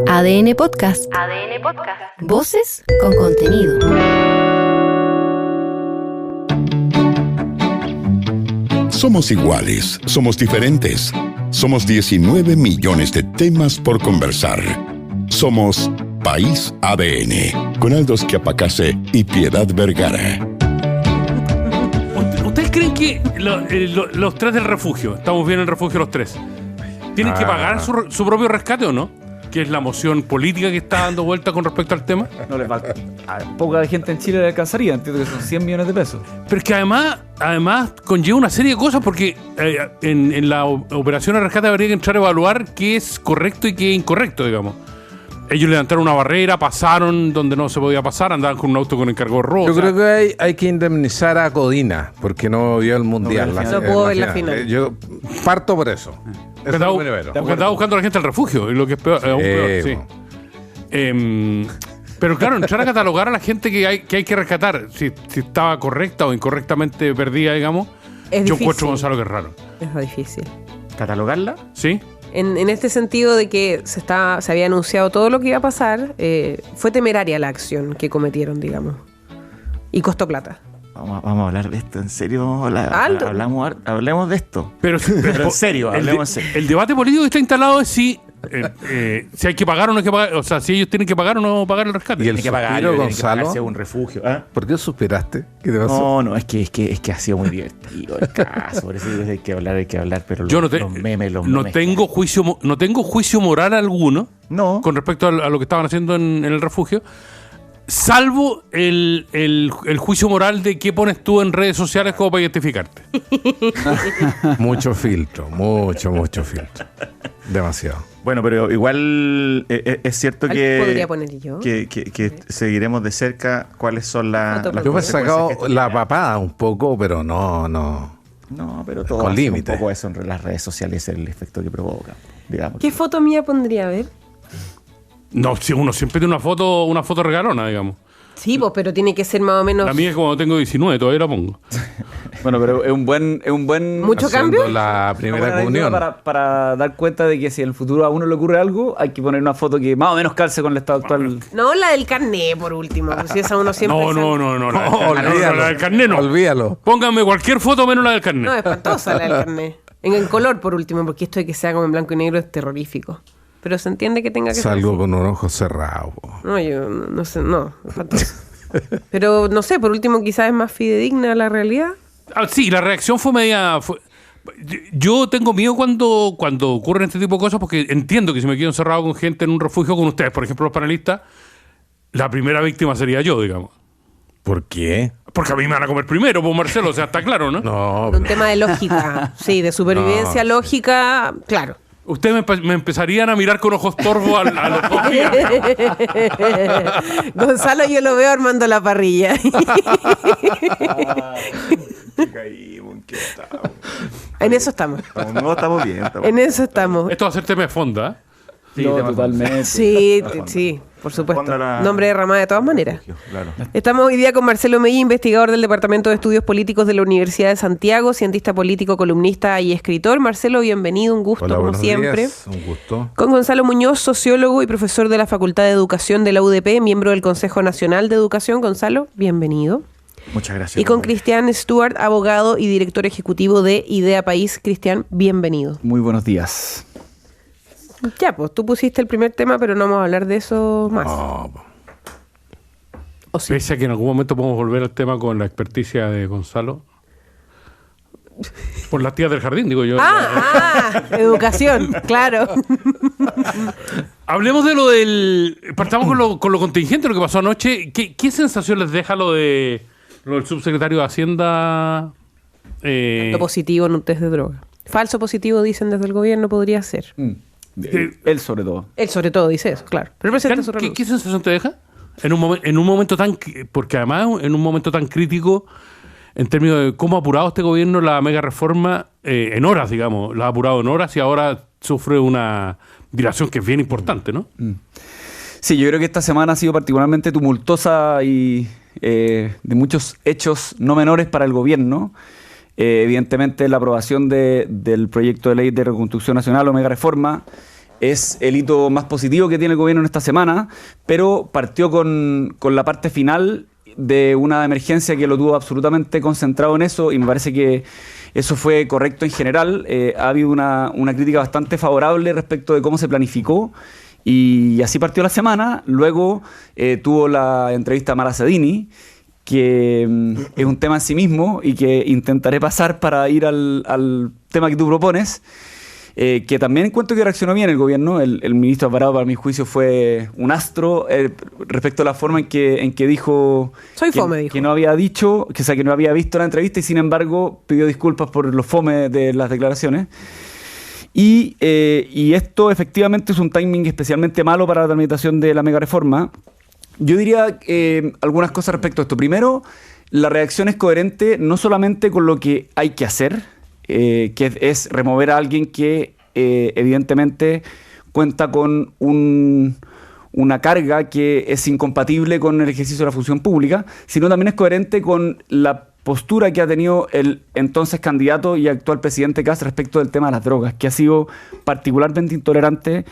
ADN Podcast. ADN Podcast. Voces con contenido. Somos iguales, somos diferentes. Somos 19 millones de temas por conversar. Somos País ADN, con Aldo Schiapacase y Piedad Vergara. ¿Ustedes creen que los tres del refugio, estamos bien en el refugio los tres, tienen que pagar su propio rescate o no? Que es la moción política que está dando vuelta con respecto al tema. No les va a poca gente en Chile le alcanzaría, entiendo que son 100 millones de pesos. Pero es que además conlleva una serie de cosas porque en la operación de rescate habría que entrar a evaluar qué es correcto y qué es incorrecto, digamos. Ellos levantaron una barrera, pasaron donde no se podía pasar, andaban con un auto con encargo rojo. Yo creo que hay que indemnizar a Codina porque no vio el Mundial. No pudo ver la final. Yo parto por eso. Porque andaba buscando a la gente al refugio, y lo que es peor, aún peor, sí. Pero claro, entrar a catalogar a la gente que hay que rescatar, si estaba correcta o incorrectamente perdida, digamos, yo encuentro, Gonzalo, que es raro. Es difícil. ¿Catalogarla? ¿Sí? En este sentido de que se había anunciado todo lo que iba a pasar, fue temeraria la acción que cometieron, digamos. Y costó plata. Vamos a hablar de esto, ¿en serio? Hablemos de esto. Pero en serio, hablemos en serio. El debate político que está instalado es si hay que pagar o no hay que pagar. O sea, si ellos tienen que pagar o no pagar el rescate. ¿Y el Tiene que pagar, suspiro, tiene que Gonzalo? pagarse un refugio. ¿Ah? ¿Por qué suspiraste? ¿Qué te pasó? No, es que ha sido muy divertido el caso. Por eso hay que hablar, pero Yo los memes. no tengo juicio moral alguno No. con respecto a lo que estaban haciendo en el refugio. Salvo el juicio moral de qué pones tú en redes sociales como para identificarte. Mucho filtro. Demasiado. Bueno, pero igual es cierto que podría poner yo. Que seguiremos de cerca cuáles son las Yo me he consecuencias sacado que esto la tiene. papada un poco, pero no. No, pero todo Con hace límite. un poco eso en las redes sociales, el efecto que provoca, digamos. ¿Qué foto mía pondría? A ver. No, si uno siempre tiene una foto regalona, digamos. Sí, pues, pero tiene que ser más o menos... La mía es como tengo 19, todavía la pongo. Bueno, pero es un buen ¿Mucho Haciendo cambio? la una primera buena comunión. anécdota para dar cuenta de que si en el futuro a uno le ocurre algo, hay que poner una foto que más o menos calce con el estado actual. No, la del carné, por último. Si esa uno siempre... No, Olvídalo. la del carnet no. Olvídalo. Pónganme cualquier foto menos la del carnet. No, es espantosa la del carné. En color, por último, porque esto de que sea como en blanco y negro es terrorífico. Pero se entiende que tenga que Salgo ser así. con un ojo cerrado. No, yo no sé, no, es espantoso. Pero no sé, por último quizás es más fidedigna a la realidad. Sí, la reacción fue media... Yo tengo miedo cuando ocurren este tipo de cosas porque entiendo que si me quedo encerrado con gente en un refugio con ustedes, por ejemplo los panelistas, la primera víctima sería yo, digamos. ¿Por qué? Porque a mí me van a comer primero, pues Marcelo, o sea, está claro, ¿no? No. Un tema de lógica, sí, de supervivencia lógica, claro. Ustedes me empezarían a mirar con ojos torvos a los 2 días. Gonzalo, yo lo veo armando la parrilla. En eso estamos. Estamos bien. En eso estamos. Esto va a ser tema de fonda. Sí, totalmente. Sí, por supuesto. Ponla la- Nombre de Ramá de todas maneras. Claro. Estamos hoy día con Marcelo Mella, investigador del Departamento de Estudios Políticos de la Universidad de Santiago, cientista político, columnista y escritor. Marcelo, bienvenido, un gusto, Hola, como buenos siempre. días. Un gusto. Con Gonzalo Muñoz, sociólogo y profesor de la Facultad de Educación de la UDP, miembro del Consejo Nacional de Educación. Gonzalo, bienvenido. Muchas gracias. Y con Cristian Stewart, abogado y director ejecutivo de Idea País. Cristian, bienvenido. Muy buenos días. Ya, pues tú pusiste el primer tema, pero no vamos a hablar de eso más. No, ¿O sí? Pese a que en algún momento podemos volver al tema con la experticia de Gonzalo. Por las tías del jardín, digo yo. Educación, claro. Hablemos de partamos con lo contingente, lo que pasó anoche. ¿Qué sensación les deja lo del subsecretario de Hacienda? Lo positivo en un test de droga. Falso positivo, dicen desde el gobierno, podría ser. Él sobre todo. Él sobre todo dice eso, claro. Pero presenta su renuncia. ¿Qué sensación te deja? En un momento tan... Porque además en un momento tan crítico en términos de cómo ha apurado este gobierno la mega reforma en horas, digamos. La ha apurado en horas y ahora sufre una dilación que es bien importante, ¿no? Sí, yo creo que esta semana ha sido particularmente tumultuosa y de muchos hechos no menores para el gobierno. Evidentemente la aprobación del proyecto de ley de reconstrucción nacional o mega reforma, es el hito más positivo que tiene el gobierno en esta semana, pero partió con la parte final de una emergencia que lo tuvo absolutamente concentrado en eso, y me parece que eso fue correcto en general. Ha habido una crítica bastante favorable respecto de cómo se planificó, y así partió la semana. Luego tuvo la entrevista a Mara Sedini, que es un tema en sí mismo y que intentaré pasar para ir al tema que tú propones. Que también encuentro que reaccionó bien el gobierno. El ministro Alvarado, para mi juicio, fue un astro respecto a la forma en que dijo, Soy fome, dijo. que no había dicho, que no había visto la entrevista, y sin embargo pidió disculpas por los fome de las declaraciones. Y esto efectivamente es un timing especialmente malo para la tramitación de la megareforma. Yo diría algunas cosas respecto a esto. Primero, la reacción es coherente no solamente con lo que hay que hacer, que es remover a alguien que evidentemente cuenta con una carga que es incompatible con el ejercicio de la función pública, sino también es coherente con la postura que ha tenido el entonces candidato y actual presidente Kast respecto del tema de las drogas, que ha sido particularmente intolerante,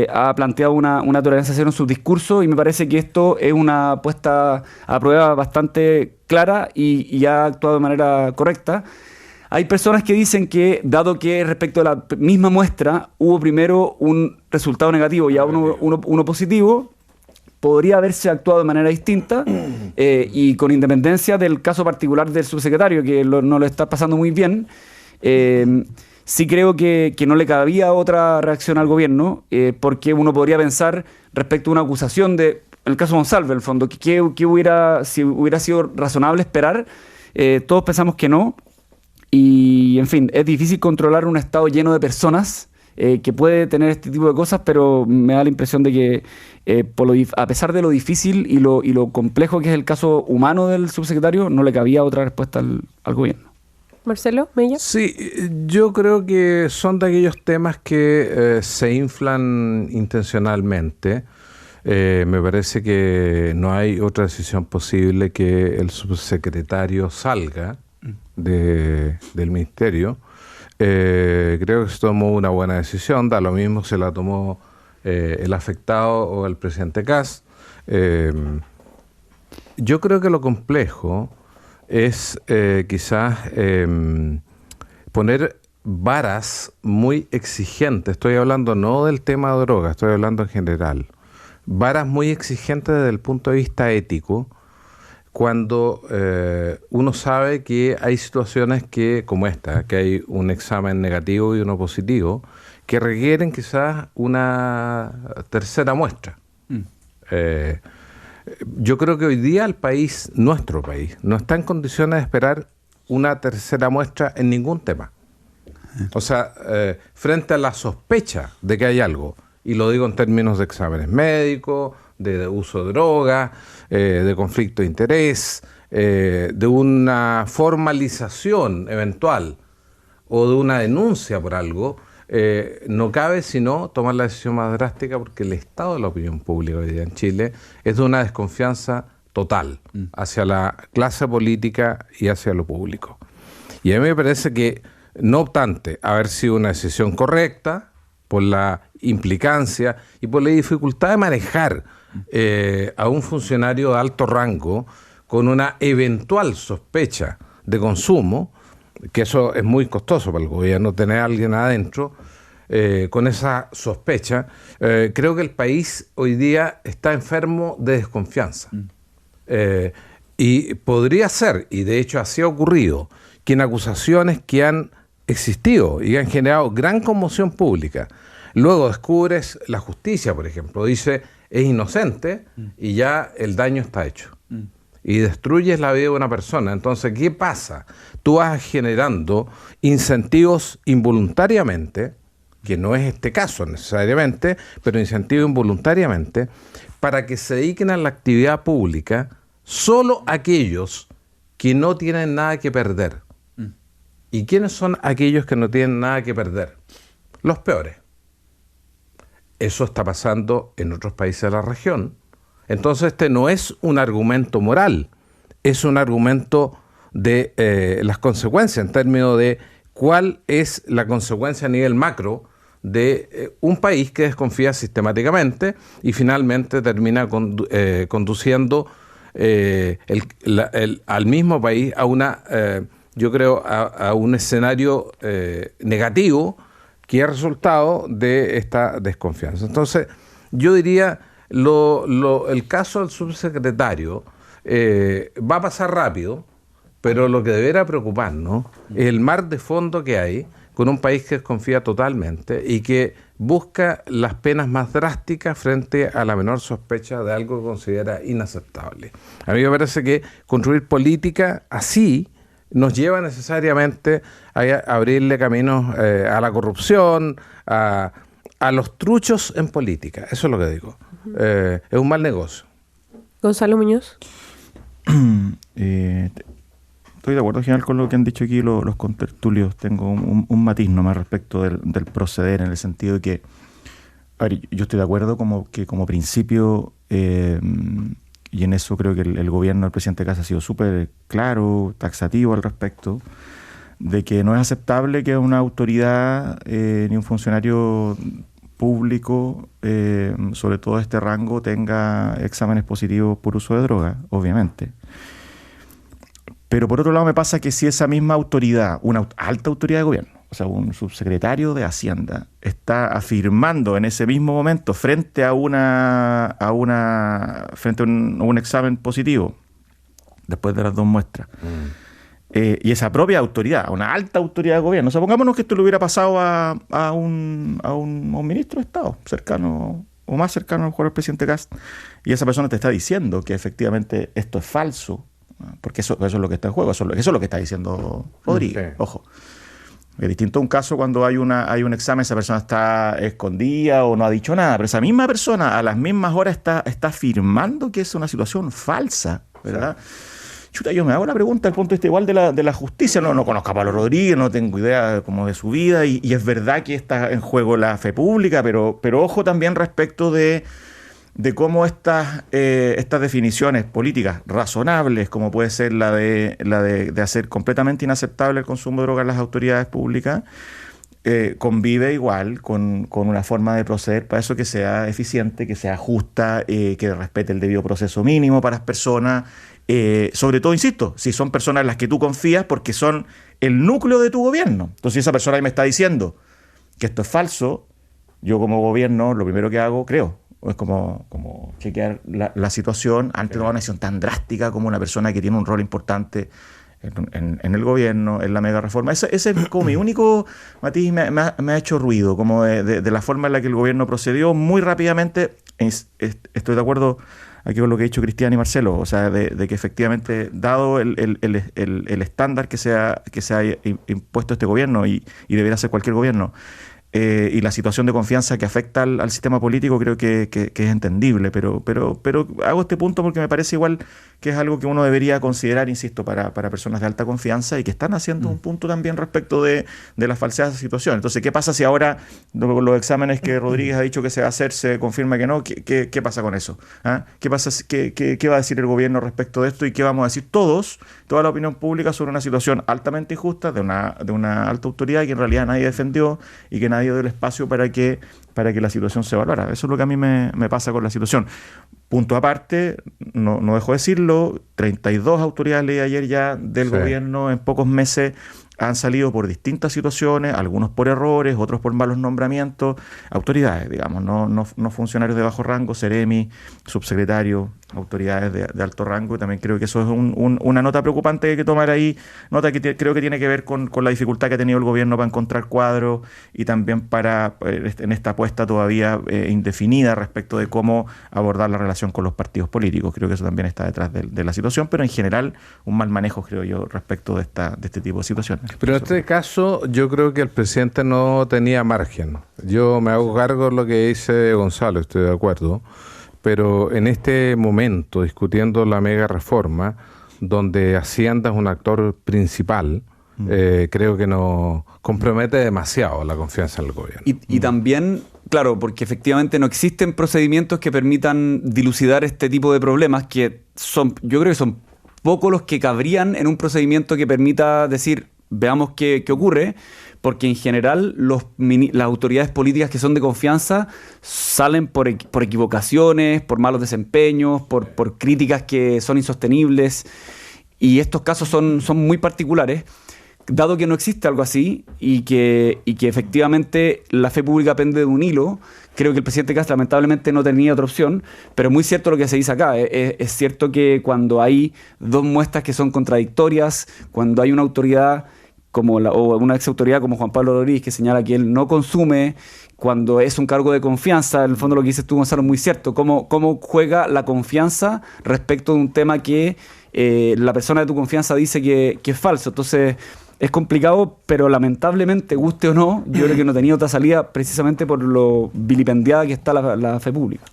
ha planteado una tolerancia cero en su discurso, y me parece que esto es una puesta a prueba bastante clara y ha actuado de manera correcta. Hay personas que dicen que, dado que respecto a la misma muestra hubo primero un resultado negativo y ahora uno positivo, podría haberse actuado de manera distinta, y con independencia del caso particular del subsecretario, que no lo está pasando muy bien. Sí creo que no le cabía otra reacción al gobierno, porque uno podría pensar respecto a una acusación en el caso Monsalve, en el fondo, si hubiera sido razonable esperar. Todos pensamos que no. Y, en fin, es difícil controlar un estado lleno de personas que puede tener este tipo de cosas, pero me da la impresión de que a pesar de lo difícil y lo complejo que es el caso humano del subsecretario, no le cabía otra respuesta al gobierno. Marcelo, Mella. Sí, yo creo que son de aquellos temas que se inflan intencionalmente. Me parece que no hay otra decisión posible que el subsecretario salga del ministerio. Creo que se tomó una buena decisión, da lo mismo si la tomó el afectado o el presidente Kast. Yo creo que lo complejo es quizás poner varas muy exigentes. Estoy hablando no del tema de drogas, estoy hablando en general. Varas muy exigentes desde el punto de vista ético, cuando uno sabe que hay situaciones como esta, que hay un examen negativo y uno positivo, que requieren quizás una tercera muestra. Yo creo que hoy día nuestro país, no está en condiciones de esperar una tercera muestra en ningún tema. O sea, frente a la sospecha de que hay algo, y lo digo en términos de exámenes médicos, de uso de droga, de conflicto de interés, de una formalización eventual o de una denuncia por algo, no cabe sino tomar la decisión más drástica, porque el estado de la opinión pública hoy día en Chile es de una desconfianza total hacia la clase política y hacia lo público. Y a mí me parece que, no obstante haber sido una decisión correcta, por la implicancia y por la dificultad de manejar a un funcionario de alto rango con una eventual sospecha de consumo, que eso es muy costoso para el gobierno, tener a alguien adentro con esa sospecha. Creo que el país hoy día está enfermo de desconfianza. Y podría ser, y de hecho así ha ocurrido, que en acusaciones que han existido y han generado gran conmoción pública, luego descubres la justicia, por ejemplo, dice es inocente y ya el daño está hecho. Y destruyes la vida de una persona. Entonces, ¿qué pasa? Tú vas generando incentivos involuntariamente, que no es este caso necesariamente, pero incentivos involuntariamente, para que se dediquen a la actividad pública solo aquellos que no tienen nada que perder. ¿Y quiénes son aquellos que no tienen nada que perder? Los peores. Eso está pasando en otros países de la región. Entonces este no es un argumento moral, es un argumento de las consecuencias, en términos de cuál es la consecuencia a nivel macro de un país que desconfía sistemáticamente y finalmente termina conduciendo al mismo país a una, yo creo, a un escenario negativo que es resultado de esta desconfianza. Entonces, yo diría, el caso del subsecretario va a pasar rápido, pero lo que deberá preocuparnos es el mar de fondo que hay con un país que desconfía totalmente y que busca las penas más drásticas frente a la menor sospecha de algo que considera inaceptable. A mí me parece que construir política así nos lleva necesariamente a abrirle caminos a la corrupción, a los truchos en política. Eso es lo que digo. Es un mal negocio. Gonzalo Muñoz. Estoy de acuerdo, en general, con lo que han dicho aquí los contertulios. Tengo un matiz nomás respecto del proceder, en el sentido de que, a ver, yo estoy de acuerdo como principio, y en eso creo que el gobierno del presidente Kast ha sido súper claro, taxativo al respecto, de que no es aceptable que una autoridad ni un funcionario público, sobre todo este rango, tenga exámenes positivos por uso de droga, obviamente. Pero por otro lado me pasa que si esa misma autoridad, una alta autoridad de gobierno, o sea, un subsecretario de Hacienda, está afirmando en ese mismo momento frente a un examen positivo, después de las 2 muestras, y esa propia autoridad, una alta autoridad de gobierno, o sea, pongámonos que esto le hubiera pasado a un ministro de Estado, cercano o más cercano a lo mejor al presidente Kast, y esa persona te está diciendo que efectivamente esto es falso, porque eso es lo que está en juego, eso es lo que está diciendo Rodríguez. Sí. Ojo, es distinto a un caso cuando hay un examen, esa persona está escondida o no ha dicho nada, pero esa misma persona a las mismas horas está afirmando que es una situación falsa, ¿verdad? Sí. Chuta, yo me hago la pregunta del punto de vista igual de la justicia. No conozco a Pablo Rodríguez, no tengo idea como de su vida, y es verdad que está en juego la fe pública, pero ojo también respecto de cómo estas definiciones políticas razonables, como puede ser la de hacer completamente inaceptable el consumo de drogas en las autoridades públicas, convive igual con una forma de proceder para eso que sea eficiente, que sea justa, que respete el debido proceso mínimo para las personas, sobre todo, insisto, si son personas en las que tú confías porque son el núcleo de tu gobierno. Entonces, si esa persona ahí me está diciendo que esto es falso, yo como gobierno lo primero que hago, es como chequear la situación antes de tomar una decisión tan drástica como una persona que tiene un rol importante en el gobierno, en la mega reforma. Ese es como mi único matiz, me ha hecho ruido, como de la forma en la que el gobierno procedió muy rápidamente. Estoy de acuerdo aquí con lo que ha dicho Cristian y Marcelo, o sea, de que efectivamente, dado el estándar que se ha impuesto este gobierno y debería ser cualquier gobierno, y la situación de confianza que afecta al sistema político, creo que es entendible, pero hago este punto porque me parece igual que es algo que uno debería considerar, insisto, para personas de alta confianza y que están haciendo un punto también respecto de la falsedad de esa situación. Entonces, ¿qué pasa si ahora con los exámenes que Rodríguez ha dicho que se va a hacer se confirma que no? ¿Qué pasa con eso? ¿Ah? ¿Qué pasa? ¿Qué va a decir el gobierno respecto de esto? ¿Y qué vamos a decir toda la opinión pública sobre una situación altamente injusta de una alta autoridad que en realidad nadie defendió y que nadie dio el espacio para que la situación se evaluara? Eso es lo que a mí me pasa con la situación. Punto aparte, no dejo de decirlo, 32 autoridades leí ayer ya del gobierno en pocos meses han salido por distintas situaciones, algunos por errores, otros por malos nombramientos, autoridades, digamos, no funcionarios de bajo rango, seremi, subsecretarios, autoridades de alto rango, y también creo que eso es una nota preocupante que hay que tomar ahí, nota que creo que tiene que ver con la dificultad que ha tenido el gobierno para encontrar cuadros y también en esta apuesta todavía indefinida respecto de cómo abordar la relación con los partidos políticos. Creo que eso también está detrás de la situación, pero en general un mal manejo, creo yo, respecto de este tipo de situaciones. Pero en este caso yo creo que el presidente no tenía margen. Yo me hago cargo de lo que dice Gonzalo, estoy de acuerdo, pero en este momento, discutiendo la mega reforma, donde Hacienda es un actor principal, creo que nos compromete demasiado la confianza en el gobierno. Y también, claro, porque efectivamente no existen procedimientos que permitan dilucidar este tipo de problemas, yo creo que son pocos los que cabrían en un procedimiento que permita decir, veamos qué ocurre, porque en general las autoridades políticas que son de confianza salen por equivocaciones, por malos desempeños, por críticas que son insostenibles, y estos casos son muy particulares. Dado que no existe algo así y que efectivamente la fe pública pende de un hilo, creo que el presidente Kast lamentablemente no tenía otra opción, pero es muy cierto lo que se dice acá. Es cierto que cuando hay dos muestras que son contradictorias, cuando hay una autoridad o una ex autoridad como Juan Pablo Rodríguez que señala que él no consume, cuando es un cargo de confianza, en el fondo lo que dices tú, Gonzalo, es muy cierto. ¿Cómo juega la confianza respecto de un tema que la persona de tu confianza dice que es falso? Entonces es complicado, pero lamentablemente, guste o no, yo creo que no tenía otra salida precisamente por lo vilipendiada que está la fe pública.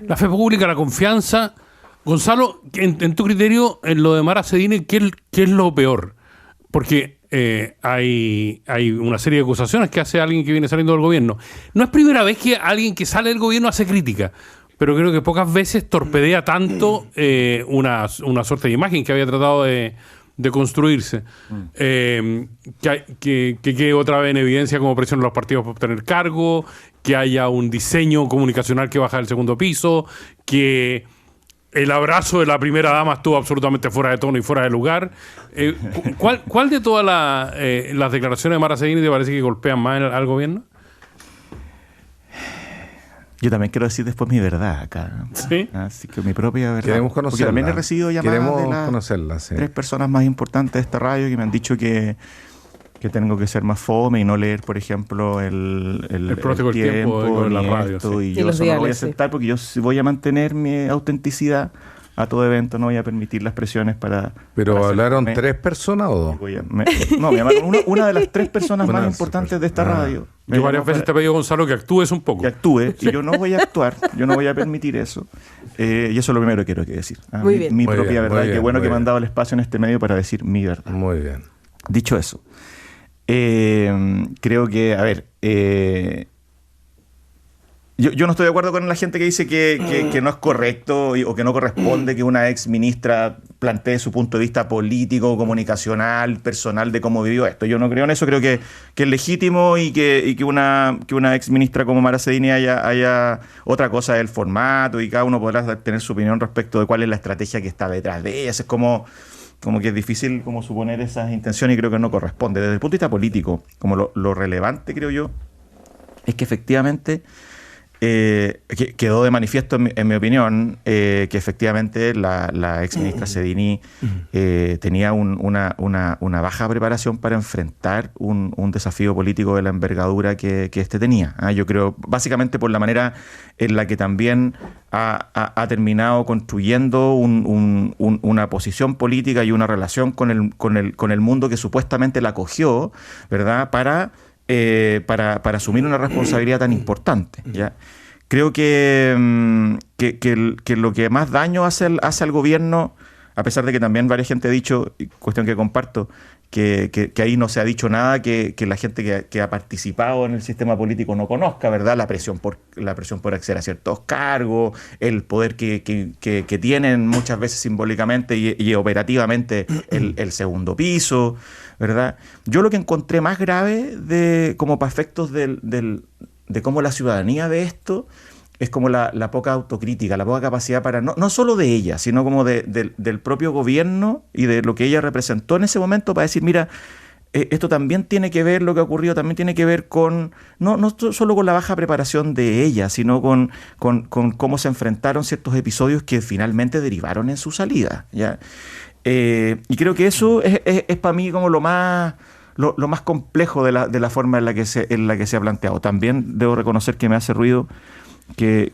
La fe pública, la confianza. Gonzalo, en tu criterio, en lo de Mara Cedini, ¿qué es lo peor? Porque hay una serie de acusaciones que hace alguien que viene saliendo del gobierno. No es primera vez que alguien que sale del gobierno hace crítica, pero creo que pocas veces torpedea tanto una suerte de imagen que había tratado de construirse. Que otra vez en evidencia como presión a los partidos por obtener cargo, que haya un diseño comunicacional que baja del segundo piso, que el abrazo de la primera dama estuvo absolutamente fuera de tono y fuera de lugar. ¿Cuál de todas las declaraciones de Mara Cedini te parece que golpean más al gobierno? Yo también quiero decir después mi verdad acá. ¿Sí? Así que mi propia verdad. Queremos conocerla. Porque también he recibido llamadas de las conocerla, sí. 3 personas más importantes de esta radio que me han dicho que tengo que ser más fome y no leer, por ejemplo, el Próximo Tiempo en la radio. Esto, Sí. y yo eso no lo voy a aceptar porque yo voy a mantener mi autenticidad a todo evento, no voy a permitir las presiones para... ¿Pero hablaron 3 personas o 2? Me llamaron una de las 3 personas más importantes de esta radio. Yo varias veces te he pedido, Gonzalo, que actúes un poco. Que actúe, y yo no voy a actuar, yo no voy a permitir eso. Y eso es lo primero que quiero decir. Muy bien. Mi Muy propia bien, verdad, muy y qué bien, bueno muy que me han bien. dado el espacio en este medio para decir mi verdad. Muy bien. Dicho eso, creo que, a ver, yo no estoy de acuerdo con la gente que dice que no es correcto o que no corresponde que una ex ministra plantee su punto de vista político, comunicacional, personal de cómo vivió esto. Yo no creo en eso, creo que es legítimo y que una ex ministra como Mara Cedini haya otra cosa del formato y cada uno podrá tener su opinión respecto de cuál es la estrategia que está detrás de ellas. Es como que es difícil como suponer esas intenciones y creo que no corresponde. Desde el punto de vista político, como lo relevante, creo yo, es que efectivamente quedó de manifiesto, en mi opinión, que efectivamente la ex ministra Cedini tenía una baja preparación para enfrentar un desafío político de la envergadura que éste tenía. Yo creo, básicamente por la manera en la que también ha terminado construyendo una posición política y una relación con el mundo que supuestamente la acogió, ¿verdad?, para asumir una responsabilidad tan importante, ¿ya? Creo que lo que más daño hace al gobierno, a pesar de que también varias gente ha dicho, cuestión que comparto, que ahí no se ha dicho nada que la gente que ha participado en el sistema político no conozca, ¿verdad? La presión por acceder a ciertos cargos, el poder que tienen muchas veces simbólicamente y operativamente el segundo piso, ¿verdad? Yo lo que encontré más grave como para efectos de cómo la ciudadanía ve esto es como la poca autocrítica, la poca capacidad para, no solo de ella, sino como del propio gobierno y de lo que ella representó en ese momento para decir, mira, esto también tiene que ver, lo que ha ocurrido también tiene que ver con, no solo con la baja preparación de ella, sino con cómo se enfrentaron ciertos episodios que finalmente derivaron en su salida, ¿ya? Y creo que eso es para mí como lo más complejo de la forma en la que se ha planteado. También debo reconocer que me hace ruido que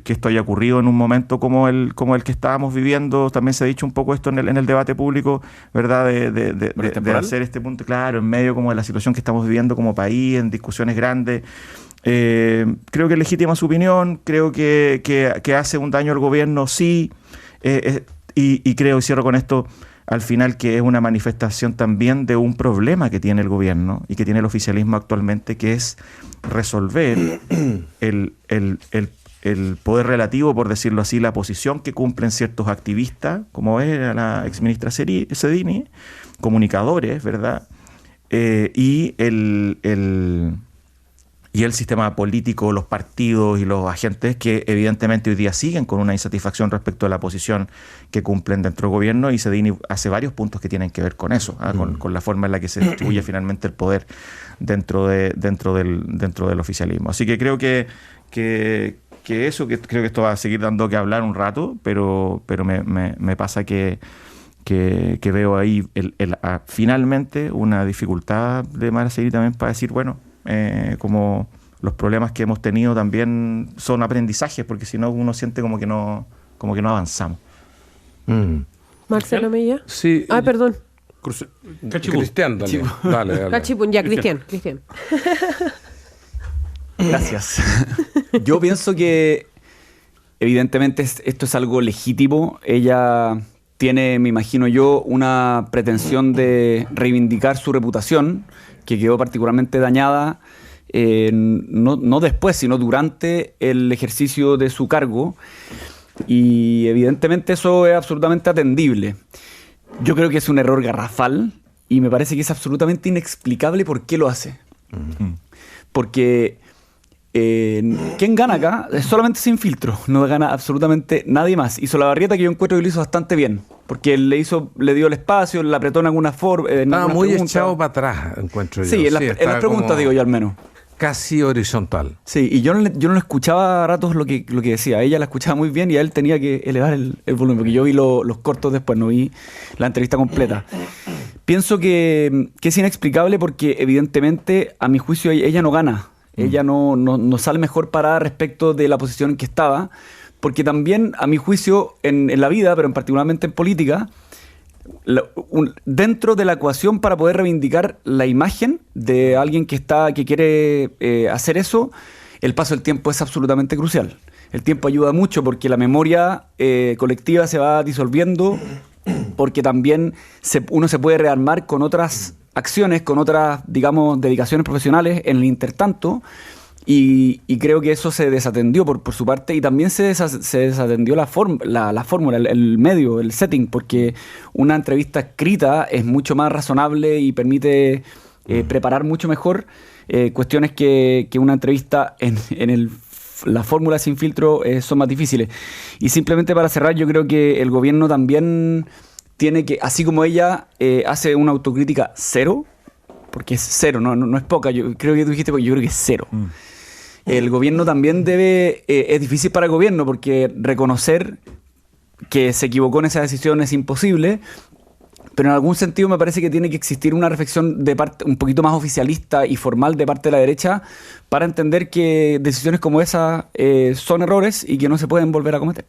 esto haya ocurrido en un momento como el que estábamos viviendo. También se ha dicho un poco esto en el debate público, ¿verdad? De hacer este punto, claro, en medio como de la situación que estamos viviendo como país, en discusiones grandes. Creo que es legítima su opinión, creo que hace un daño al gobierno, sí, y creo, y cierro con esto, al final, que es una manifestación también de un problema que tiene el gobierno y que tiene el oficialismo actualmente, que es resolver el poder relativo, por decirlo así, la posición que cumplen ciertos activistas, como era la exministra Cedini, comunicadores, ¿verdad?, y el sistema político, los partidos y los agentes que evidentemente hoy día siguen con una insatisfacción respecto a la posición que cumplen dentro del gobierno, y Cedini hace varios puntos que tienen que ver con eso, con la forma en la que se distribuye finalmente el poder dentro del oficialismo. Así que creo que creo que esto va a seguir dando que hablar un rato, pero me pasa que veo ahí finalmente una dificultad de Mara Cedini también para decir, bueno, como los problemas que hemos tenido también son aprendizajes, porque si no uno siente como que no avanzamos. Marcelo Mella. Sí. Ay, perdón. Cristian, dale. Cachipún, ya, Cristian. Gracias. Yo pienso que evidentemente esto es algo legítimo. Ella tiene, me imagino yo, una pretensión de reivindicar su reputación, que quedó particularmente dañada, no después, sino durante el ejercicio de su cargo. Y evidentemente eso es absolutamente atendible. Yo creo que es un error garrafal y me parece que es absolutamente inexplicable por qué lo hace. Porque ¿quién gana acá? Es solamente Sin Filtro, no gana absolutamente nadie más. Hizo Olavarrieta, que yo encuentro que lo hizo bastante bien, porque le dio el espacio, le apretó en alguna forma. Estaba muy echado para atrás, encuentro yo. Sí, en las preguntas digo yo al menos. Casi horizontal. Sí, y yo no le escuchaba a ratos lo que decía. Ella la escuchaba muy bien y a él tenía que elevar el volumen, porque yo vi los cortos después, no vi la entrevista completa. Pienso que es inexplicable porque evidentemente, a mi juicio, ella no gana. Ella no sale mejor parada respecto de la posición en que estaba, porque también, a mi juicio, en la vida, pero particularmente en política, dentro de la ecuación para poder reivindicar la imagen de alguien que quiere hacer eso, el paso del tiempo es absolutamente crucial. El tiempo ayuda mucho porque la memoria colectiva se va disolviendo, porque también uno se puede rearmar con otras acciones, con otras, digamos, dedicaciones profesionales en el intertanto, y creo que eso se desatendió por su parte, y también se desatendió la fórmula, el medio, el setting, porque una entrevista escrita es mucho más razonable y permite preparar mucho mejor cuestiones que una entrevista en la fórmula Sin Filtro son más difíciles. Y simplemente para cerrar, yo creo que el gobierno también tiene que, así como ella hace una autocrítica cero, porque es cero, no es poca, yo creo que tú dijiste, porque yo creo que es cero. El gobierno también es difícil para el gobierno, porque reconocer que se equivocó en esa decisión es imposible, pero en algún sentido me parece que tiene que existir una reflexión de parte un poquito más oficialista y formal de parte de la derecha para entender que decisiones como esa son errores y que no se pueden volver a cometer.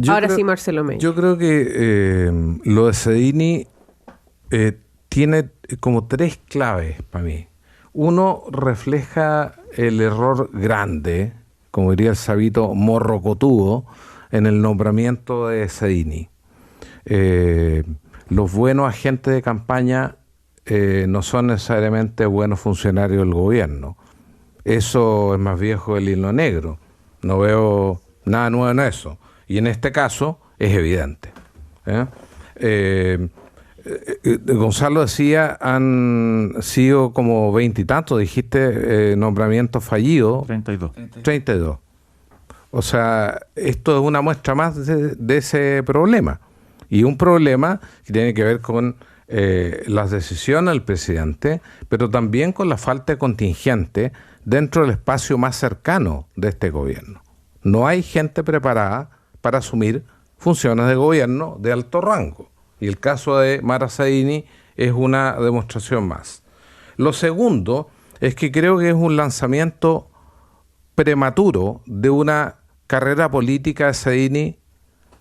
Ahora sí, Marcelo Mella. Yo creo que lo de Cedini tiene como tres claves para mí. Uno, refleja el error grande, como diría el sabito morrocotudo, en el nombramiento de Cedini. Los buenos agentes de campaña no son necesariamente buenos funcionarios del gobierno. Eso es más viejo el hilo negro. No veo nada nuevo en eso. Y en este caso es evidente. Gonzalo decía, han sido como 20 y tantos, dijiste, nombramientos fallidos. 32. O sea, esto es una muestra más de ese problema. Y un problema que tiene que ver con las decisiones del presidente, pero también con la falta de contingente dentro del espacio más cercano de este gobierno. No hay gente preparada para asumir funciones de gobierno de alto rango. Y el caso de Mara Cedini es una demostración más. Lo segundo es que creo que es un lanzamiento prematuro de una carrera política de Cedini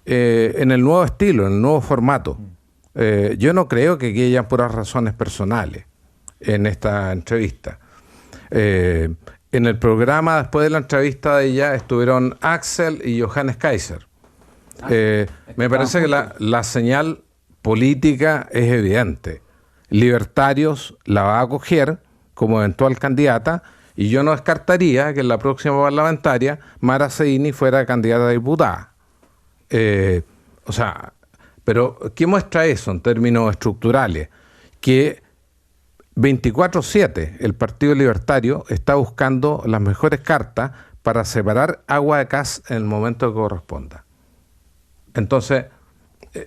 en el nuevo estilo, en el nuevo formato. Yo no creo que hayan puras razones personales en esta entrevista. En el programa, después de la entrevista de ella, estuvieron Axel y Johannes Kaiser. Me parece que la señal política es evidente. Libertarios la va a acoger como eventual candidata, y yo no descartaría que en la próxima parlamentaria Mara Cedini fuera candidata a diputada. O sea, pero ¿qué muestra eso en términos estructurales? Que 24/7 el Partido Libertario está buscando las mejores cartas para separar agua de CAS en el momento que corresponda. Entonces,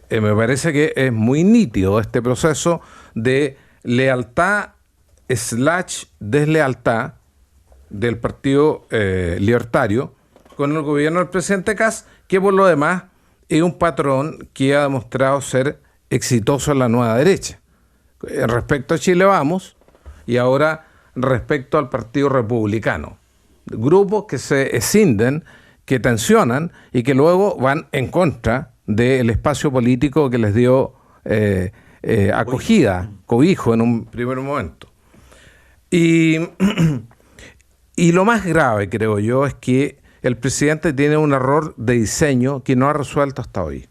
me parece que es muy nítido este proceso de lealtad / deslealtad del Partido Libertario con el gobierno del presidente CAS, que por lo demás es un patrón que ha demostrado ser exitoso en la nueva derecha. Respecto a Chile Vamos y ahora respecto al Partido Republicano. Grupos que se escinden, que tensionan y que luego van en contra del espacio político que les dio acogida, cobijo en un primer momento. Y lo más grave, creo yo, es que el presidente tiene un error de diseño que no ha resuelto hasta hoy.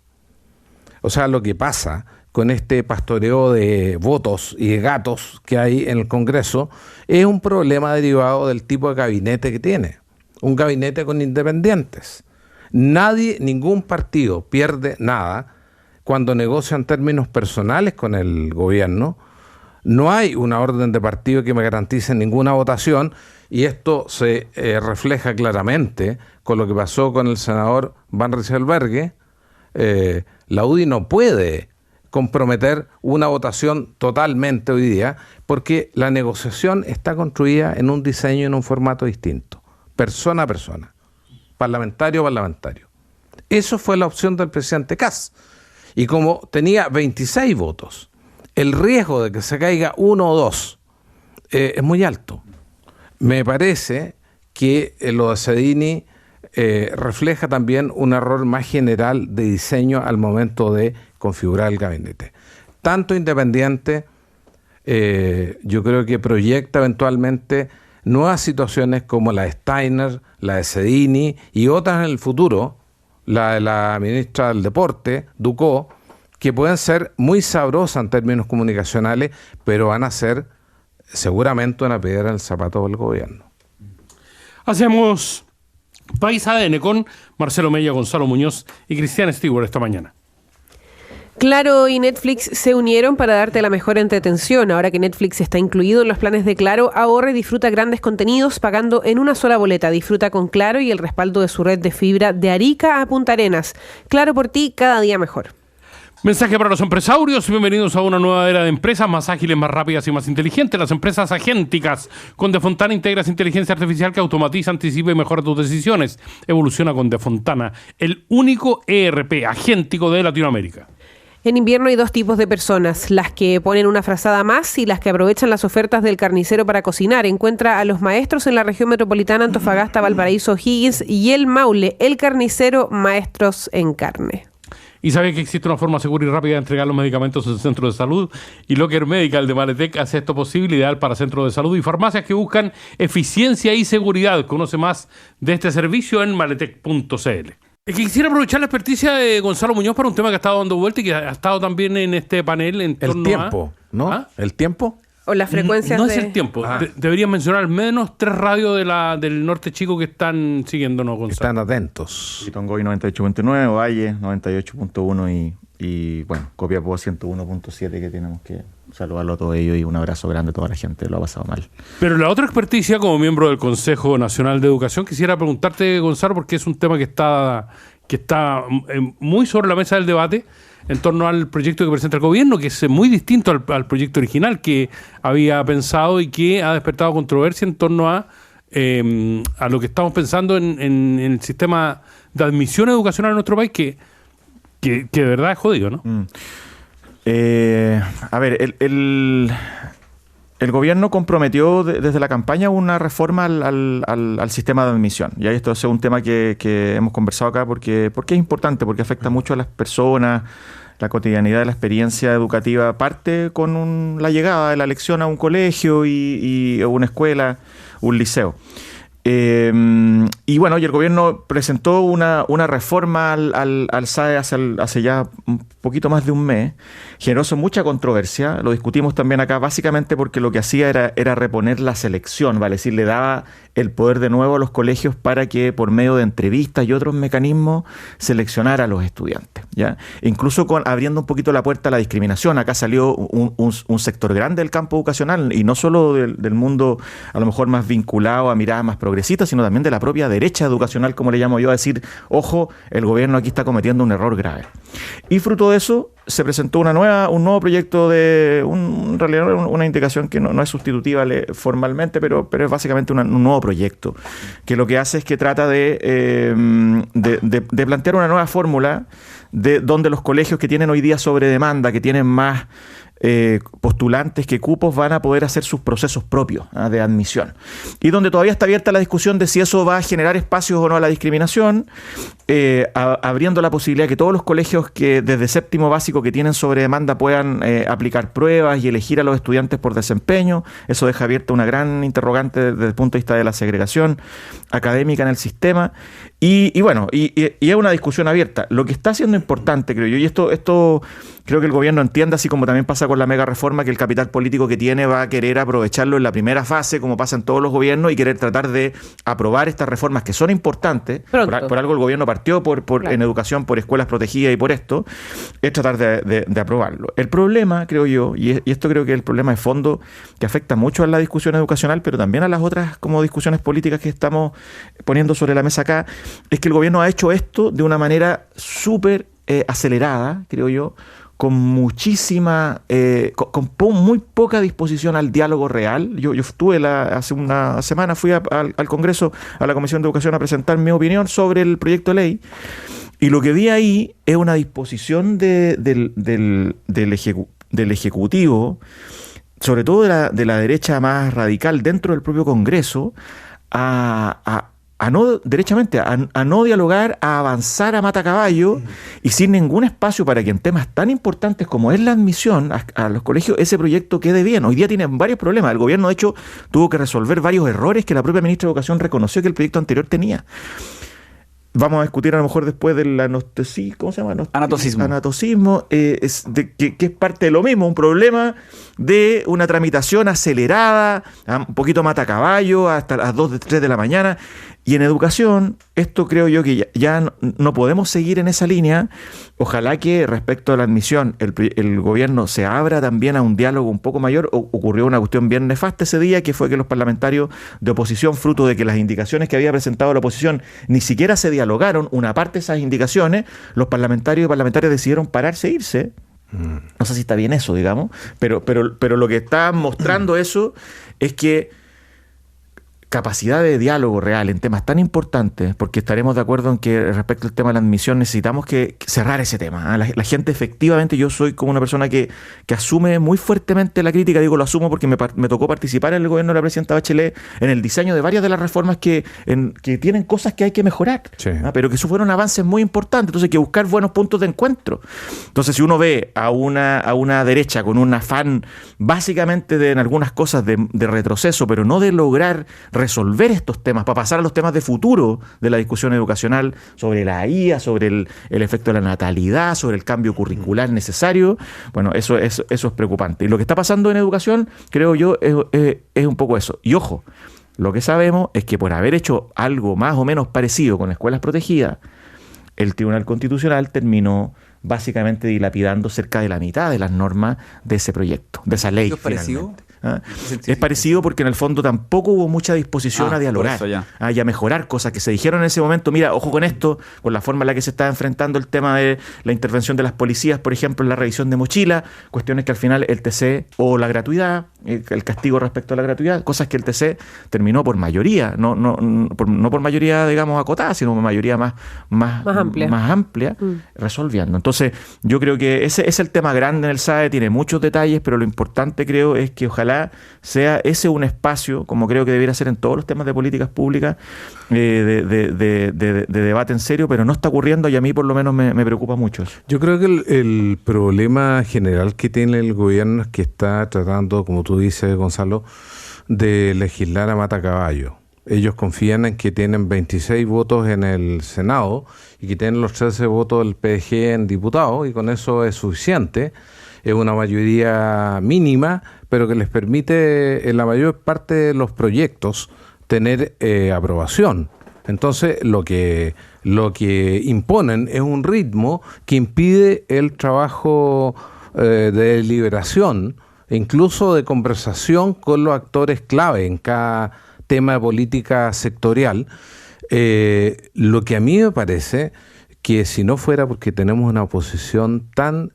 O sea, lo que pasa con este pastoreo de votos y de gatos que hay en el Congreso es un problema derivado del tipo de gabinete que tiene. Un gabinete con independientes. Ningún partido pierde nada cuando negocia en términos personales con el gobierno. No hay una orden de partido que me garantice ninguna votación, y esto se refleja claramente con lo que pasó con el senador Van Rysselberghe. La UDI no puede comprometer una votación totalmente hoy día porque la negociación está construida en un diseño y en un formato distinto, persona a persona, parlamentario a parlamentario. Eso fue la opción del presidente Kast. Y como tenía 26 votos, el riesgo de que se caiga uno o dos es muy alto. Me parece que lo de Sedini refleja también un error más general de diseño al momento de configurar el gabinete. Tanto independiente, yo creo que proyecta eventualmente nuevas situaciones como la de Steiner, la de Sedini y otras en el futuro, la de la ministra del Deporte, Ducó, que pueden ser muy sabrosas en términos comunicacionales, pero van a ser seguramente una piedra en el zapato del gobierno. Hacemos País ADN con Marcelo Mella, Gonzalo Muñoz y Cristian Stewart esta mañana. Claro y Netflix se unieron para darte la mejor entretención. Ahora que Netflix está incluido en los planes de Claro, ahorra y disfruta grandes contenidos pagando en una sola boleta. Disfruta con Claro y el respaldo de su red de fibra de Arica a Punta Arenas. Claro por ti, cada día mejor. Mensaje para los empresarios. Bienvenidos a una nueva era de empresas más ágiles, más rápidas y más inteligentes. Las empresas agénticas. Con Defontana integras inteligencia artificial que automatiza, anticipa y mejora tus decisiones. Evoluciona con Defontana, el único ERP agéntico de Latinoamérica. En invierno hay dos tipos de personas, las que ponen una frazada más y las que aprovechan las ofertas del carnicero para cocinar. Encuentra a los maestros en la región metropolitana, Antofagasta, Valparaíso, O'Higgins y el Maule, el carnicero Maestros en Carne. Y sabe que existe una forma segura y rápida de entregar los medicamentos en el centro de salud. Y Locker Medical de Maletec hace esto posible, ideal para centros de salud y farmacias que buscan eficiencia y seguridad. Conoce más de este servicio en maletec.cl. Quisiera aprovechar la experticia de Gonzalo Muñoz para un tema que ha estado dando vuelta y que ha estado también en este panel en torno el tiempo, a... ¿no? ¿Ah? ¿El tiempo? O las frecuencias no de... es el tiempo. Deberían mencionar al menos 3 radios del norte chico que están siguiéndonos, Gonzalo. Están atentos. Tongoy 98.9, Ovalle 98.1 y bueno, Copiapó 101.7, que tenemos que saludarlo a todos ellos y un abrazo grande a toda la gente, lo ha pasado mal. Pero la otra experticia, como miembro del Consejo Nacional de Educación, quisiera preguntarte, Gonzalo, porque es un tema que está muy sobre la mesa del debate en torno al proyecto que presenta el gobierno, que es muy distinto al proyecto original que había pensado y que ha despertado controversia en torno a lo que estamos pensando en el sistema de admisión educacional en nuestro país, que de verdad es jodido, ¿no? A ver, el gobierno comprometió desde la campaña una reforma al sistema de admisión. Y esto es un tema que hemos conversado acá porque es importante, porque afecta mucho a las personas, la cotidianidad de la experiencia educativa. Parte con la llegada de la elección a un colegio y una escuela, un liceo. Y bueno, y el gobierno presentó una reforma al SAE hace ya un poquito más de un mes. Generó mucha controversia, lo discutimos también acá, básicamente porque lo que hacía era reponer la selección, ¿vale? Es decir, le daba el poder de nuevo a los colegios para que por medio de entrevistas y otros mecanismos seleccionara a los estudiantes, ¿ya? Incluso abriendo un poquito la puerta a la discriminación. Acá salió un sector grande del campo educacional, y no solo del mundo a lo mejor más vinculado a miradas más progresistas, sino también de la propia derecha educacional, como le llamo yo, a decir, ojo, el gobierno aquí está cometiendo un error grave. Y fruto de eso se presentó un nuevo proyecto en realidad una indicación que no es sustitutiva formalmente, pero es básicamente un nuevo proyecto, que lo que hace es que trata de plantear una nueva fórmula donde los colegios que tienen hoy día sobre demanda, que tienen más postulantes que cupos, van a poder hacer sus procesos propios de admisión, y donde todavía está abierta la discusión de si eso va a generar espacios o no a la discriminación, abriendo la posibilidad de que todos los colegios que desde séptimo básico que tienen sobre demanda puedan aplicar pruebas y elegir a los estudiantes por desempeño. Eso deja abierta una gran interrogante desde el punto de vista de la segregación académica en el sistema, y bueno, es una discusión abierta. Lo que está siendo importante, creo yo, y esto creo que el gobierno entiende, así como también pasa con la mega reforma, que el capital político que tiene va a querer aprovecharlo en la primera fase, como pasa en todos los gobiernos, y querer tratar de aprobar estas reformas que son importantes. Por algo el gobierno partió en educación, por escuelas protegidas y por esto, es tratar de aprobarlo. El problema, creo yo, y esto creo que es el problema de fondo que afecta mucho a la discusión educacional, pero también a las otras como discusiones políticas que estamos poniendo sobre la mesa acá, es que el gobierno ha hecho esto de una manera súper acelerada, creo yo, con muchísima, con muy poca disposición al diálogo real. Yo estuve hace una semana, fui al Congreso, a la Comisión de Educación, a presentar mi opinión sobre el proyecto de ley, y lo que vi ahí es una disposición del Ejecutivo, sobre todo de la derecha más radical dentro del propio Congreso, a no dialogar, a avanzar a matacaballo, y sin ningún espacio para que en temas tan importantes como es la admisión a los colegios, ese proyecto quede bien. Hoy día tiene varios problemas. El gobierno, de hecho, tuvo que resolver varios errores que la propia ministra de Educación reconoció que el proyecto anterior tenía. Vamos a discutir a lo mejor después del ¿cómo se llama? Anatocismo, que es parte de lo mismo, un problema de una tramitación acelerada, un poquito matacaballo, hasta las 2, 3 de la mañana. Y en educación, esto creo yo que ya no podemos seguir en esa línea. Ojalá que respecto a la admisión el gobierno se abra también a un diálogo un poco mayor. Ocurrió una cuestión bien nefasta ese día, que fue que los parlamentarios de oposición, fruto de que las indicaciones que había presentado la oposición ni siquiera se dialogaron, una parte de esas indicaciones, los parlamentarios y parlamentarias decidieron pararse e irse. No sé si está bien eso, digamos, pero lo que está mostrando eso es que capacidad de diálogo real en temas tan importantes, porque estaremos de acuerdo en que respecto al tema de la admisión necesitamos que cerrar ese tema. La gente efectivamente, yo soy como una persona que asume muy fuertemente la crítica, digo lo asumo porque me tocó participar en el gobierno de la presidenta Bachelet en el diseño de varias de las reformas que tienen cosas que hay que mejorar, sí, pero que eso fueron avances muy importantes. Entonces hay que buscar buenos puntos de encuentro. Entonces si uno ve a una derecha con un afán básicamente en algunas cosas de retroceso, pero no de lograr resolver estos temas, para pasar a los temas de futuro de la discusión educacional, sobre la IA, sobre el efecto de la natalidad, sobre el cambio curricular necesario, bueno, eso es preocupante. Y lo que está pasando en educación, creo yo, es un poco eso. Y ojo, lo que sabemos es que por haber hecho algo más o menos parecido con escuelas protegidas, el Tribunal Constitucional terminó básicamente dilapidando cerca de la mitad de las normas de ese proyecto, de esa ley. ¿Es parecido? Es parecido porque en el fondo tampoco hubo mucha disposición a dialogar y a mejorar cosas que se dijeron en ese momento. Mira, ojo con esto, con la forma en la que se está enfrentando el tema de la intervención de las policías, por ejemplo, en la revisión de mochila, cuestiones que al final el TC, o la gratuidad, el castigo respecto a la gratuidad, cosas que el TC terminó por mayoría, no por mayoría, digamos, acotada, sino por mayoría más amplia, resolviendo. Entonces, yo creo que ese es el tema grande en el SAE, tiene muchos detalles, pero lo importante, creo, es que ojalá sea ese un espacio, como creo que debiera ser en todos los temas de políticas públicas, de debate en serio, pero no está ocurriendo, y a mí por lo menos me preocupa mucho eso. Yo creo que el problema general que tiene el gobierno es que está tratando, como tú dices, Gonzalo, de legislar a matacaballo. Ellos confían en que tienen 26 votos en el Senado y que tienen los 13 votos del PDG en diputados, y con eso es suficiente. Es una mayoría mínima, pero que les permite en la mayor parte de los proyectos tener aprobación. Entonces, lo que imponen es un ritmo que impide el trabajo de deliberación, incluso de conversación con los actores clave en cada tema de política sectorial. Lo que a mí me parece que si no fuera porque tenemos una oposición tan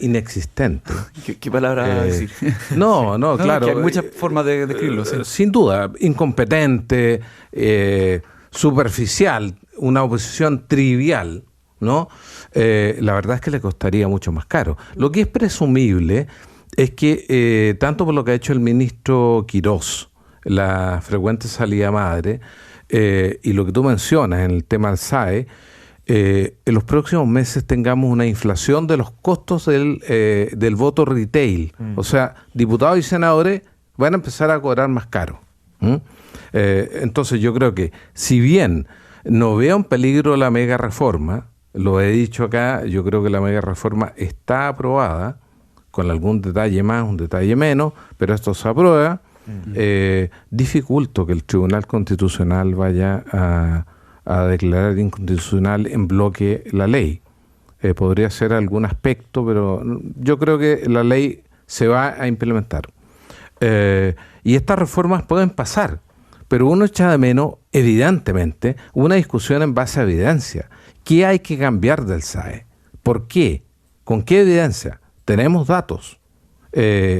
inexistente. ¿Qué palabra decir? No, claro. Que hay muchas formas de describirlo. Sí. Sin duda, incompetente, superficial, una oposición trivial, ¿no? La verdad es que le costaría mucho más caro. Lo que es presumible es que, tanto por lo que ha hecho el ministro Quirós, la frecuente salida madre, y lo que tú mencionas en el tema del SAE, en los próximos meses tengamos una inflación de los costos del voto retail. O sea, diputados y senadores van a empezar a cobrar más caro. Entonces yo creo que, si bien no veo en peligro la mega reforma, lo he dicho acá, yo creo que la mega reforma está aprobada, con algún detalle más, un detalle menos, pero esto se aprueba. Dificulto que el Tribunal Constitucional vaya a declarar inconstitucional en bloque la ley. Podría ser algún aspecto, pero yo creo que la ley se va a implementar. Y estas reformas pueden pasar, pero uno echa de menos, evidentemente, una discusión en base a evidencia. ¿Qué hay que cambiar del SAE? ¿Por qué? ¿Con qué evidencia? Tenemos datos.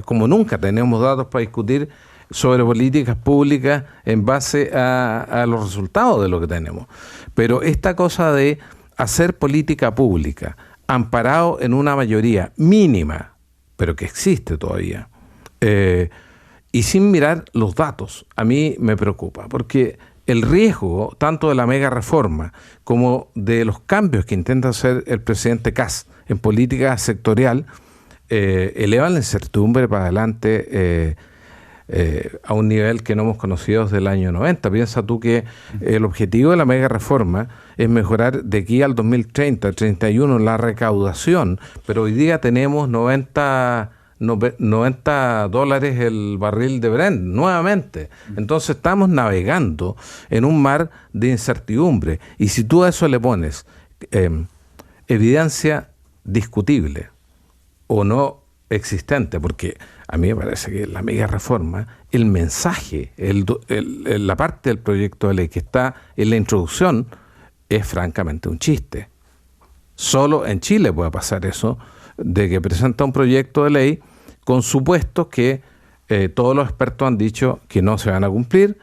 Como nunca tenemos datos para discutir sobre políticas públicas en base a los resultados de lo que tenemos. Pero esta cosa de hacer política pública amparado en una mayoría mínima, pero que existe todavía, y sin mirar los datos, a mí me preocupa, porque el riesgo tanto de la mega reforma como de los cambios que intenta hacer el presidente Kast en política sectorial elevan la incertidumbre para adelante a un nivel que no hemos conocido desde el año 90. Piensa tú que el objetivo de la mega reforma es mejorar de aquí al 2030, 31 la recaudación, pero hoy día tenemos $90 el barril de Brent nuevamente. Entonces estamos navegando en un mar de incertidumbre, y si tú a eso le pones evidencia discutible o no existente, porque a mí me parece que la mega reforma, el mensaje, la parte del proyecto de ley que está en la introducción es francamente un chiste. Solo en Chile puede pasar eso, de que presenta un proyecto de ley con supuestos que todos los expertos han dicho que no se van a cumplir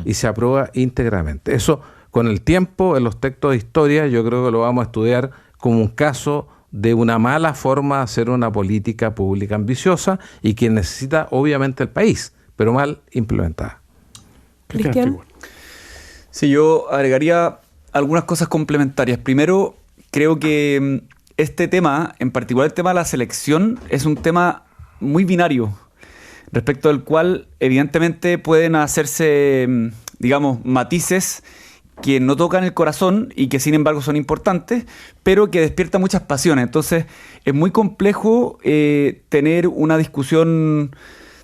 y se aprueba íntegramente. Eso, con el tiempo, en los textos de historia, yo creo que lo vamos a estudiar como un caso de una mala forma de hacer una política pública ambiciosa y que necesita obviamente el país, pero mal implementada. Cristian. Sí, yo agregaría algunas cosas complementarias. Primero, creo que este tema, en particular el tema de la selección, es un tema muy binario, respecto al cual evidentemente pueden hacerse, digamos, matices que no tocan el corazón y que sin embargo son importantes, pero que despiertan muchas pasiones. Entonces es muy complejo tener una discusión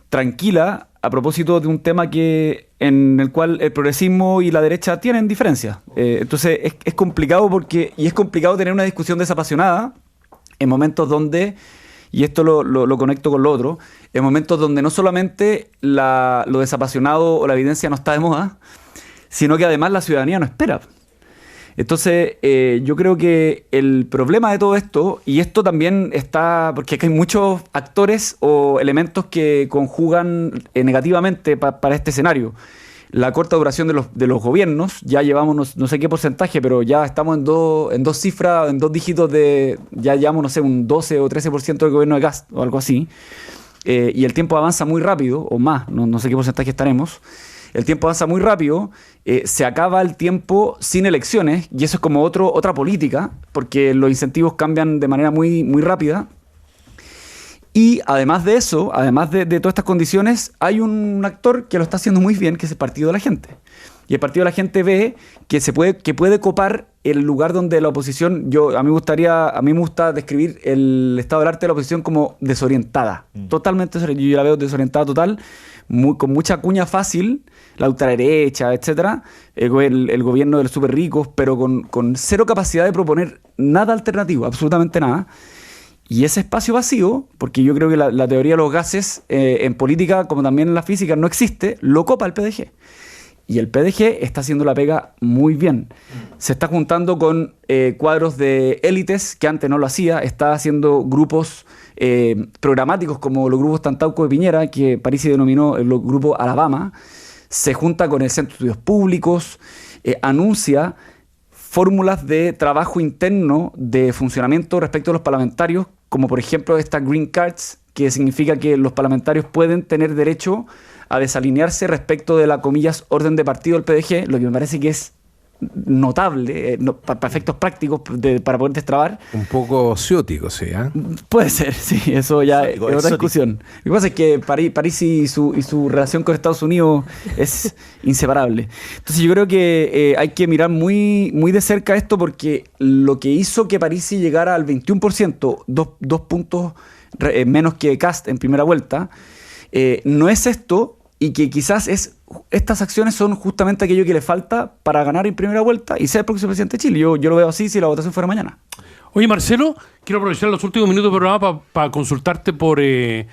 tranquila a propósito de un tema en el cual el progresismo y la derecha tienen diferencias. Entonces es complicado y es complicado tener una discusión desapasionada en momentos donde, y esto lo conecto con lo otro, en momentos donde no solamente lo desapasionado o la evidencia no está de moda, sino que además la ciudadanía no espera. Entonces, yo creo que el problema de todo esto, y esto también está, porque aquí hay muchos actores o elementos que conjugan negativamente para este escenario. La corta duración de los gobiernos, ya llevamos no sé qué porcentaje, pero ya estamos en dos cifras, en dos dígitos ya llevamos, no sé, un 12 o 13% del gobierno de Kast o algo así. Y el tiempo avanza muy rápido, o más, no sé qué porcentaje estaremos. El tiempo avanza muy rápido, se acaba el tiempo sin elecciones, y eso es como otra política, porque los incentivos cambian de manera muy, muy rápida. Y además de eso, además de todas estas condiciones, hay un actor que lo está haciendo muy bien, que es el Partido de la Gente. Y el Partido de la Gente ve que puede copar el lugar donde la oposición, a mí me gusta describir el estado del arte de la oposición como desorientada, totalmente desorientada. Yo la veo desorientada total, con mucha cuña fácil, la ultraderecha, etcétera, el gobierno de los súper ricos, pero con cero capacidad de proponer nada alternativo, absolutamente nada. Y ese espacio vacío, porque yo creo que la teoría de los gases en política, como también en la física, no existe, lo copa el PDG. Y el PDG está haciendo la pega muy bien. Se está juntando con cuadros de élites, que antes no lo hacía. Está haciendo grupos programáticos como los grupos Tantauco de Piñera, que Parisi denominó el grupo Alabama. Se junta con el Centro de Estudios Públicos, anuncia fórmulas de trabajo interno de funcionamiento respecto a los parlamentarios, como por ejemplo estas Green Cards, que significa que los parlamentarios pueden tener derecho a desalinearse respecto de la, comillas, orden de partido del PDG, lo que me parece que es notable, para efectos prácticos, para poder destrabar. Un poco ciútico, sí, ¿eh? Puede ser, sí, eso ya es otra discusión. Lo que pasa es que París y su relación con Estados Unidos es inseparable. Entonces yo creo que hay que mirar muy, muy de cerca esto, porque lo que hizo que Parisi llegara al 21%, dos puntos menos que Kast en primera vuelta, no es esto, y que quizás estas acciones son justamente aquello que le falta para ganar en primera vuelta y ser el próximo presidente de Chile. Yo lo veo así si la votación fuera mañana. Oye, Marcelo, quiero aprovechar los últimos minutos del programa para consultarte por el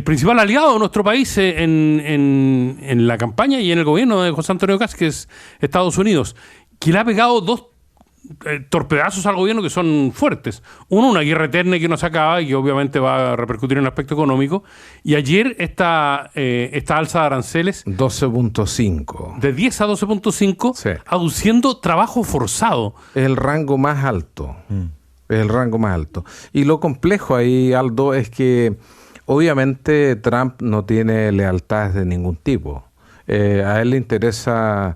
principal aliado de nuestro país en la campaña y en el gobierno de José Antonio Kast, que es Estados Unidos, que le ha pegado dos torpedazos al gobierno que son fuertes. Uno, una guerra eterna que no se acaba y que obviamente va a repercutir en el aspecto económico. Y ayer esta alza de aranceles 12.5. de 10 a 12.5, Sí. aduciendo trabajo forzado. Es el rango más alto. Es el rango más alto. Y lo complejo ahí, Aldo, es que obviamente Trump no tiene lealtades de ningún tipo. A él le interesa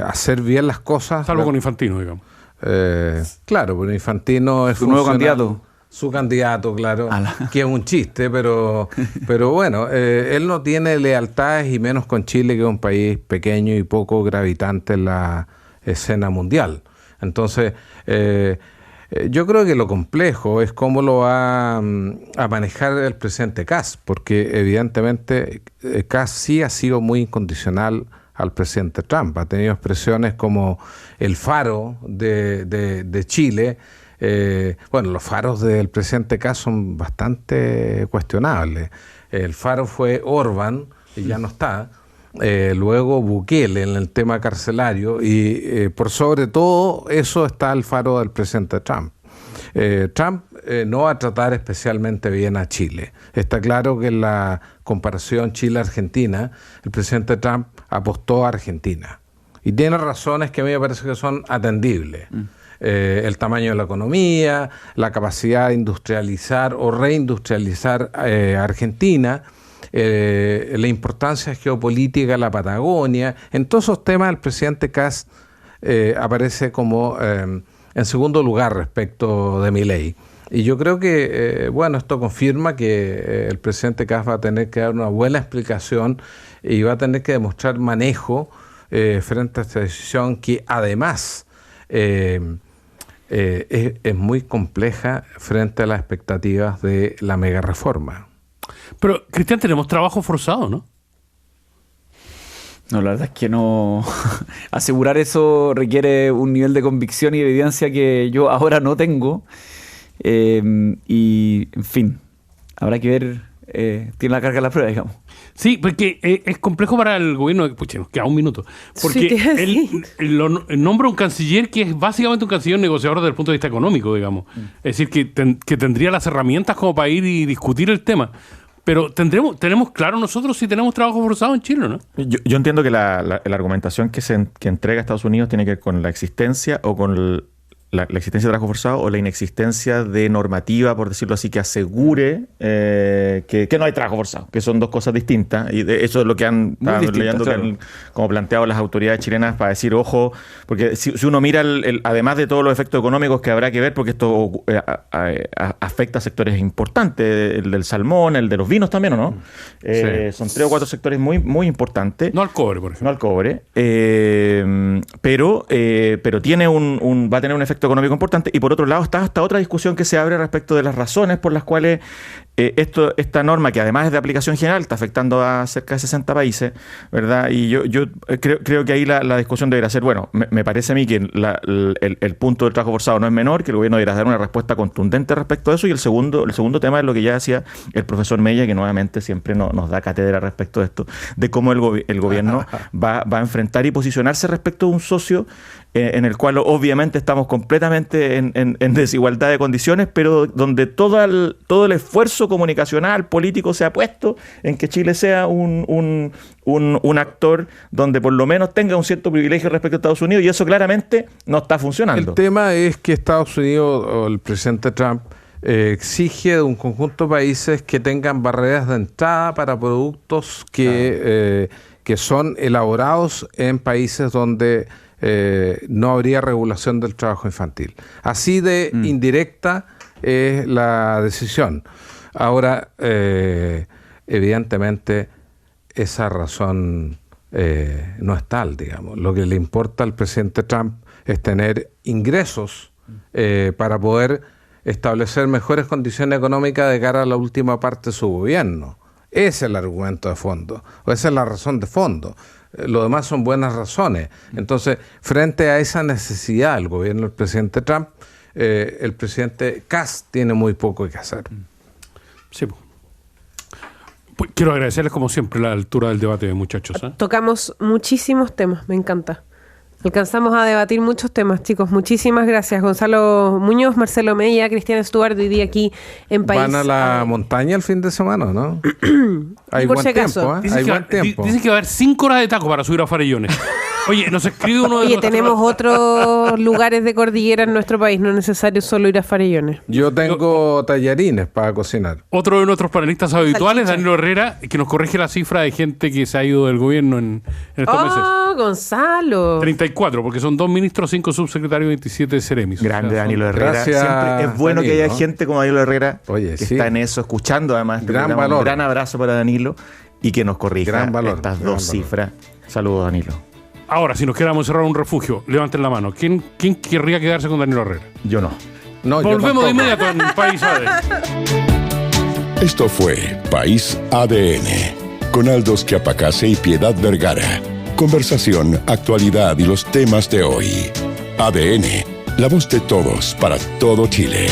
hacer bien las cosas. Salvo con Infantino, digamos. Claro, pero Infantino es su nuevo candidato. Su candidato, claro, que es un chiste, pero bueno, él no tiene lealtades, y menos con Chile, que es un país pequeño y poco gravitante en la escena mundial. Entonces, yo creo que lo complejo es cómo lo va a manejar el presidente Kast, porque evidentemente Kast sí ha sido muy incondicional al presidente Trump. Ha tenido expresiones como el faro de Chile. Bueno, los faros del presidente Kast son bastante cuestionables. El faro fue Orbán, y ya no está. Luego Bukele en el tema carcelario, y por sobre todo eso está el faro del presidente Trump. Trump no va a tratar especialmente bien a Chile. Está claro que en la comparación Chile-Argentina, el presidente Trump apostó a Argentina. Y tiene razones que a mí me parece que son atendibles. El tamaño de la economía, la capacidad de industrializar o reindustrializar Argentina, la importancia geopolítica de la Patagonia. En todos esos temas el presidente Kast aparece como en segundo lugar respecto de Milei. Y yo creo que, bueno, esto confirma que el presidente Kast va a tener que dar una buena explicación y va a tener que demostrar manejo frente a esta decisión, que además es muy compleja frente a las expectativas de la mega reforma. Pero, Cristian, tenemos trabajo forzado, ¿no? No, la verdad es que no. Asegurar eso requiere un nivel de convicción y evidencia que yo ahora no tengo. Y, en fin, habrá que ver. Tiene la carga de la prueba, digamos. Sí, porque es complejo para el gobierno. Pucha, nos queda un minuto. Porque Sí, él nombra un canciller que es básicamente un canciller negociador desde el punto de vista económico, digamos. Es decir, que tendría las herramientas como para ir y discutir el tema. Pero tenemos claro nosotros si tenemos trabajo forzado en Chile, ¿no? Yo entiendo que la argumentación que entrega Estados Unidos tiene que ver con la existencia o con la existencia de trabajo forzado o la inexistencia de normativa, por decirlo así, que asegure que no hay trabajo forzado, que son dos cosas distintas. Y eso es lo que han leyendo, claro, como planteado las autoridades chilenas, para decir, ojo, porque si uno mira, además de todos los efectos económicos que habrá que ver, porque esto afecta a sectores importantes, el del salmón, el de los vinos también, ¿o no? Sí. Son 3 o 4 sectores muy, muy importantes. No al cobre, por ejemplo. No al cobre. Pero tiene va a tener un efecto efecto económico importante. Y por otro lado está esta otra discusión que se abre respecto de las razones por las cuales esta norma, que además es de aplicación general, está afectando a cerca de 60 países, ¿verdad? Y yo creo que ahí la discusión debería ser, bueno, me parece a mí que el punto del trabajo forzado no es menor, que el gobierno debería dar una respuesta contundente respecto a eso. Y el segundo tema es lo que ya decía el profesor Mella, que nuevamente siempre nos da cátedra respecto de esto, de cómo el gobierno va a enfrentar y posicionarse respecto a un socio en el cual obviamente estamos completamente en desigualdad de condiciones, pero donde todo el esfuerzo comunicacional, político se ha puesto en que Chile sea un actor donde por lo menos tenga un cierto privilegio respecto a Estados Unidos, y eso claramente no está funcionando. El tema es que Estados Unidos, o el presidente Trump, exige de un conjunto de países que tengan barreras de entrada para productos que son elaborados en países donde no habría regulación del trabajo infantil. Así de indirecta es la decisión. Ahora, evidentemente, esa razón no es tal, digamos. Lo que le importa al presidente Trump es tener ingresos para poder establecer mejores condiciones económicas de cara a la última parte de su gobierno. Ese es el argumento de fondo, o esa es la razón de fondo. Lo demás son buenas razones. Entonces, frente a esa necesidad del gobierno del presidente Trump, el presidente Kass tiene muy poco que hacer. Sí. Pues quiero agradecerles como siempre la altura del debate, muchachos. Tocamos muchísimos temas, me encanta. Alcanzamos a debatir muchos temas, chicos. Muchísimas gracias. Gonzalo Muñoz, Marcelo Mella, Cristian Stuart, hoy día aquí en País. Van a la montaña el fin de semana, ¿no? Hay por buen si acaso. tiempo, ¿eh? Hay buen tiempo. Dicen que va a haber 5 horas de taco para subir a Farellones. Oye, nos escribe uno de Oye, nuestros... tenemos otros lugares de cordillera en nuestro país, no es necesario solo ir a Farellones. Yo tengo tallarines para cocinar. Otro de nuestros panelistas habituales, Danilo Herrera, que nos corrige la cifra de gente que se ha ido del gobierno en estos meses. Gonzalo. 34, porque son 2 ministros, 5 subsecretarios, 27 seremis. Grande Danilo Herrera. Gracias, Siempre es bueno Danilo, que haya gente como Danilo Herrera Oye, que sí. está en eso, escuchando además. Gran programa. valor. Un gran abrazo para Danilo y que nos corrija Gran valor, estas gran dos valor. cifras. Saludos, Danilo. Ahora, si nos queramos cerrar un refugio, levanten la mano. ¿Quién querría quedarse con Danilo Herrera? Yo no. No, yo Volvemos de tampoco. inmediato en País ADN. Esto fue País ADN, con Aldos Quiapacase y Piedad Vergara. Conversación, actualidad y los temas de hoy. ADN, la voz de todos para todo Chile.